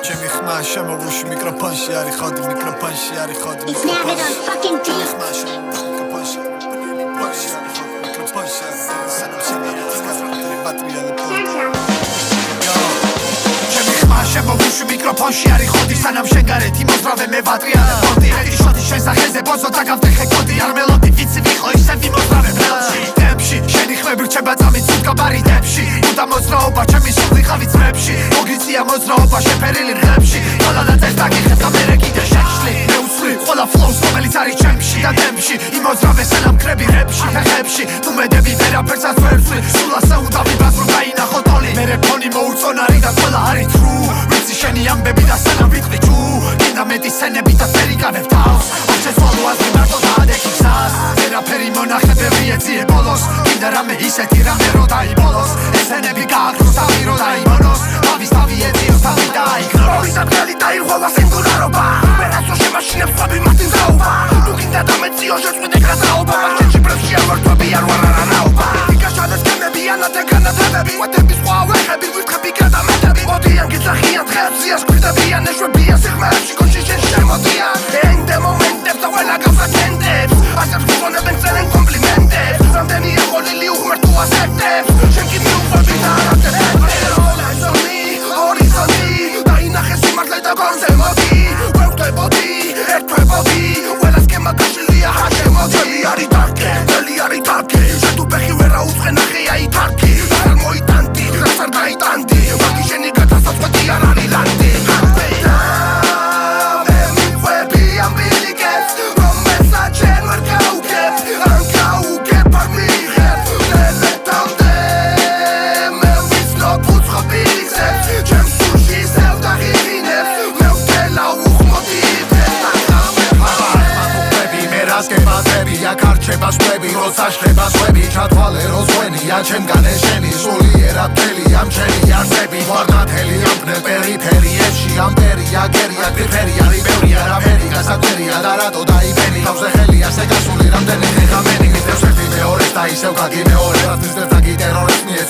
ჩემი ხმა შემოვუში მიკროფონში არის ხოდი მიკროფონში არის ხოდი შემოვუში მიკროფონში არის ხოდი სანამ შენ გარეთ იმოძრავე მე ვატრიალებ ბორდი ერთი შოთი შენ სახეზე ბოზო დაგავდეხე კოდი არ მელოდი ვიცი ვიყო ისევ იმოძრავე ბრელში ტემპში შენი ხმები რჩება წამით სულკაბარი დებში უდა მოძრაობა ჩემი სული ხავი წრებში მოგიწია მოძრაობა შეფერილი რხებში ყველა ნაწერს დაგიხებ და მერე კიდე შეშლი მე უსვლი ყველა ფლოუს რომელიც არის ჩემში და ტემპში იმოძრავე სანამ კრები რეპში ფეხებში თუ მედები ვერაფერსაც ვერ ვსვი სულ ასე უნდა ვიბაზრო დაინახო ტოლი მერე ფონი მოუწონარი და ყველა არის true ვიცი შენი ამბები და სანამ ვიტყვი ჩუ კიდა მეტი სცენები და ფერიკანებ თავს არ შეცვალო აზრი მარტო დაადექი გზას ვერაფერი მონახე ბევრი ეძიე ბოლოს კიდა რამე ისეთი რამე რო დაიბოლოს ესენები გააკროს თავი რო დაიმონოს თავის თავი ეძიოს თავი დაიგნოროს ორი საფრთხელი დაირღვევა სინგულარობა ვერასო შემაშინებს სხვები მათი მზაობა თუ კიდა დამეციო შეწყვიტე გრაზაობა მასში ბრევში ამართვები არ ვარ არანაობა იკაშადეს გემები ანათე განათებები ვატები სხვა ვეხები ვიფხები გადამეტები მოდიან გიძახიან დღეებზია სკვირდებიან ეშვებიან სიღმეებში კონში შენ შემოდიან ენდე მომენტებს და ყველა გავსაჩენდებს ასებს გუგონებენ წერენ კომპლიმენტებს რამდენი ეყოლილი უღმერთო ასექტებს შენ კი მიუყვები და არაფერები ორიზონი დაინახე სიმართლე და გონზე მოდი ვევხვდებოდი ერთვებოდი ყველა სქემა გაშლილია ჰაშემოდი ძელი არის დარკე ძელი არის დარკე შენ თუ ფეხი ვერა უცხე ნახეა ითარკი არ მოიტანდი რას არ დაიტანდი ვაგი შენი გადასაწყვეტი არ არის ლანდი კარჩება სვები როცა შლება სვები ჩათვალე როძღვენია ჩემგან ეშენი სულიერად მთელი ამ ჩემი არსები ვარდათელი ამპნელ პერიფერიებში ამპერია გერია გრიფერი არის ბევრი არაფერი გასაკვირია და რატო დაიბენი თავზე ხელი ასე გასული რამდენი ხეხამენი მიდევს ერთი მეორეს და ისევ გაგი მეორე რათმისდებს დაგი ტერორებს მიერ